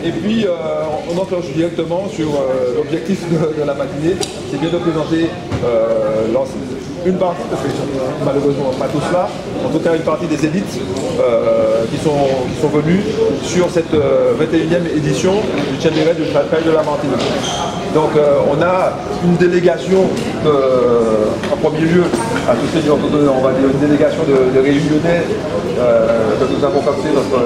Et puis on enclenche directement sur l'objectif de la matinée, c'est bien de présenter une partie, parce que malheureusement pas tous là, en tout cas une partie des élites qui sont venus sur cette 21e édition du Tchèbérède du Trail de la Martinique. Donc on a une délégation, en premier lieu, à tous ces on va dire une délégation de réunionnais que nous avons capté notre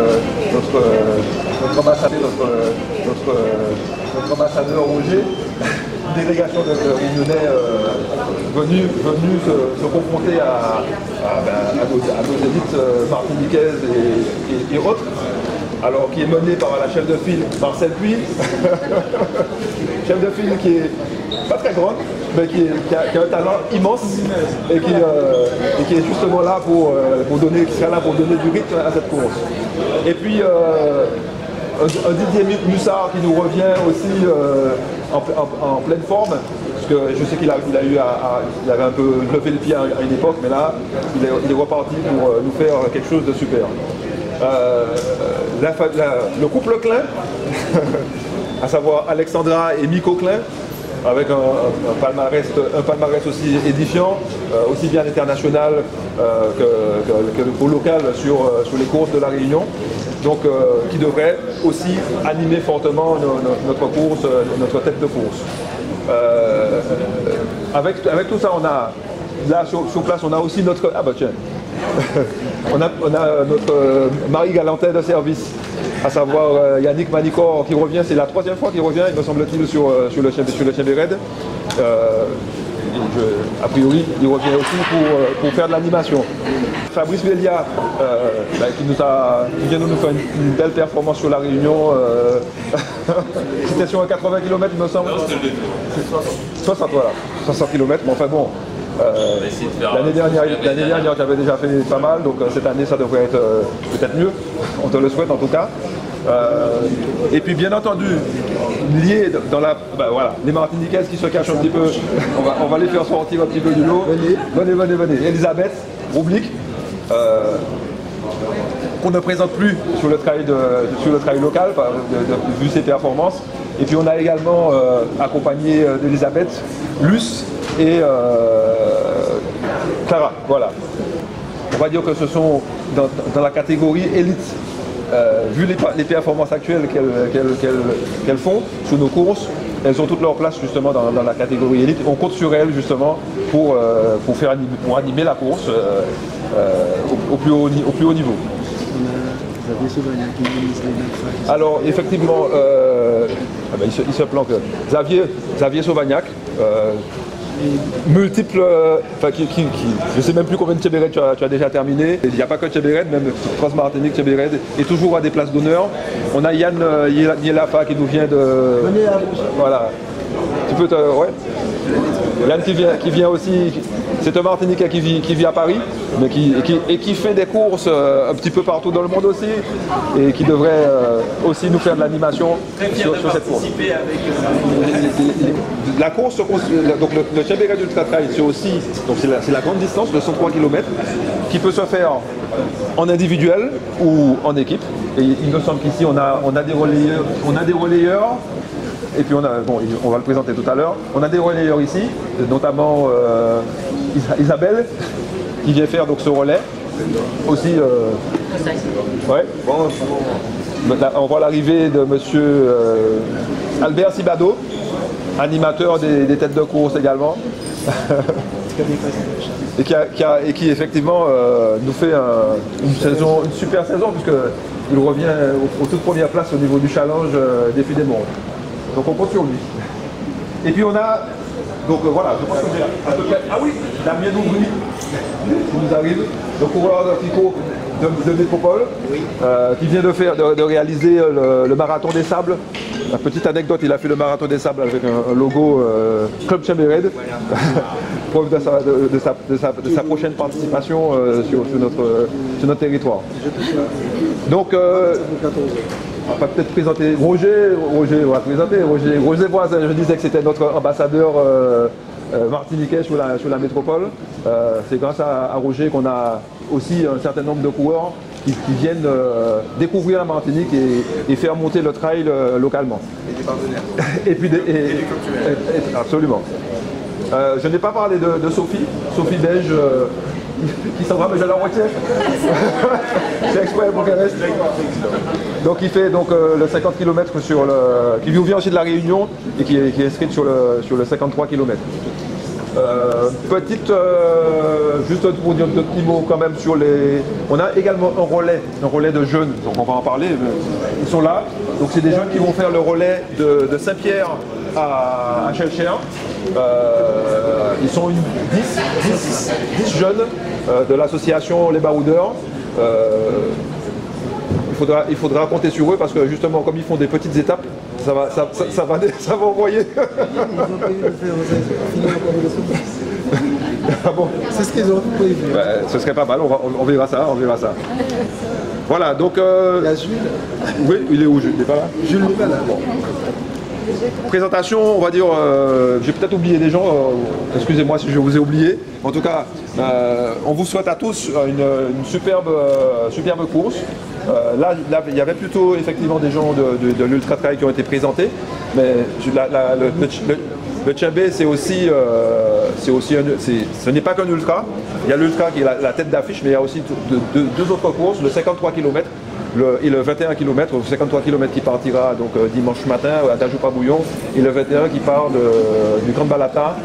ambassadeur Roger, une délégation de réunionnais venus se confronter à nos élites martiniquaises et autres. Alors qui est menée par la chef de file Marcel Puy, chef de file qui est pas très grande, mais qui a un talent immense et qui est justement là pour donner du rythme à cette course. Et puis un Didier Mussard qui nous revient aussi en pleine forme, parce que je sais qu'il avait un peu levé le pied à une époque, mais là il est reparti pour nous faire quelque chose de super. Le couple Klein, à savoir Alexandra et Miko Klein, avec un palmarès aussi édifiant, aussi bien international que local sur les courses de la Réunion, donc qui devrait aussi animer fortement notre course, notre tête de course. Avec tout ça, on a là sur place, on a aussi notre on a notre Marie Galantet de service, à savoir Yannick Manicor qui revient, c'est la 3e fois qu'il revient, il me semble-t-il, sur le Tchèbérède. A priori, il revient aussi pour faire de l'animation. Fabrice Velia, qui vient de nous faire une belle performance sur la Réunion. C'était sur un 80 km, il me semble. 60, voilà. 60 km, mais enfin bon. L'année dernière, j'avais déjà fait pas mal, donc cette année, ça devrait être peut-être mieux. On te le souhaite en tout cas. Et puis bien entendu, lié dans la... voilà, les Martiniquaises qui se cachent un petit peu, on va les faire sortir un petit peu du lot. Venez. Elisabeth Roublic, qu'on ne présente plus sur le trail local, vu ses performances. Et puis on a également accompagné d'Elisabeth, Luce et Clara, voilà. On va dire que ce sont dans la catégorie élite. Vu les performances actuelles qu'elles font sur nos courses, elles ont toute leur place justement dans la catégorie élite. On compte sur elles justement pour animer la course au plus haut niveau. Alors effectivement, il se planque. Xavier Sauvagnac, multiples, je ne sais même plus combien de Tchèbérède tu as déjà terminé. Il n'y a pas que Tchèbérède, même Trans-Martinique, Tchèbérède, et toujours à des places d'honneur. On a Yann Yelafa qui nous vient de... Voilà. Tu peux te... Ouais. Yann qui vient aussi... C'est un Martiniquais qui vit à Paris, mais qui fait des courses un petit peu partout dans le monde aussi, et qui devrait aussi nous faire de l'animation sur cette course. La course, donc le Tchèbérède Ultra Trail, c'est la grande distance de 103 km, qui peut se faire en individuel ou en équipe. Et il me semble qu'ici on a des relayeurs. Et puis on va le présenter tout à l'heure. On a des relayeurs ici, notamment Isabelle, qui vient faire donc ce relais. Aussi, ouais. On voit l'arrivée de monsieur Albert Sibado, animateur des têtes de course également. et qui effectivement nous fait une super saison, puisqu'il revient aux toutes premières places au niveau du challenge Défi des mondes. Donc on compte sur lui. Et puis on a, donc voilà, je pense que j'ai à peu près, ah oui, Damien Doubry, qui nous arrive, le coureur de tricot de Métropole, oui. Qui vient de réaliser le marathon des sables. La petite anecdote, il a fait le marathon des sables avec un logo Club Tchèbérède, preuve de sa prochaine participation sur notre territoire. Donc, on va peut-être présenter Roger Voisin. Je disais que c'était notre ambassadeur martiniquais sur la métropole. C'est grâce à Roger qu'on a aussi un certain nombre de coureurs qui viennent découvrir la Martinique et faire monter le trail localement. Et des partenaires. Et puis absolument. Je n'ai pas parlé de Sophie Beige, qui s'en va, mais j'ai la moitié. C'est exprès pour qu'elle reste. Donc il fait donc, le 50 km qui lui vient aussi de la Réunion et qui est inscrite sur le 53 km. Juste pour dire deux petits mots quand même sur les... On a également un relais de jeunes, donc on va en parler, ils sont là. Donc c'est des jeunes qui vont faire le relais de Saint-Pierre à Chelcher. Ils sont 10 jeunes de l'association Les Baroudeurs. Il faudra compter sur eux parce que justement comme ils font des petites étapes, ça va envoyer. Ah bon. C'est ce qu'ils ont prévu. Ce serait pas mal, on verra ça, Voilà, donc... Il y a Jules. Oui, il est où Jules? Il n'est pas là? Jules n'est pas là. Bon. Présentation, on va dire, j'ai peut-être oublié des gens, excusez-moi si je vous ai oublié. En tout cas, on vous souhaite à tous une superbe course. Là, il y avait plutôt effectivement des gens de l'Ultra Trail qui ont été présentés, mais le Tchembé, c'est aussi, ce n'est pas qu'un ultra. Il y a l'ultra qui est la tête d'affiche, mais il y a aussi deux autres courses, le 53 km et le 21 km. Le 53 km qui partira donc dimanche matin à Tajoupa-Bouillon et le 21 qui part du Grand Balata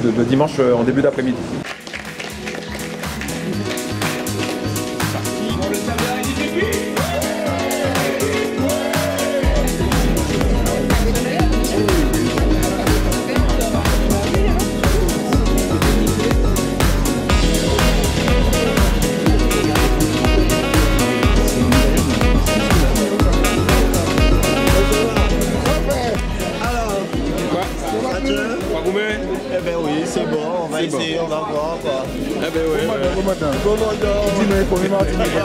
le dimanche en début d'après-midi. Eh ben oui, c'est bon, on va essayer, on va voir quoi. Eh ben oui. Dis-nous pour Martinique.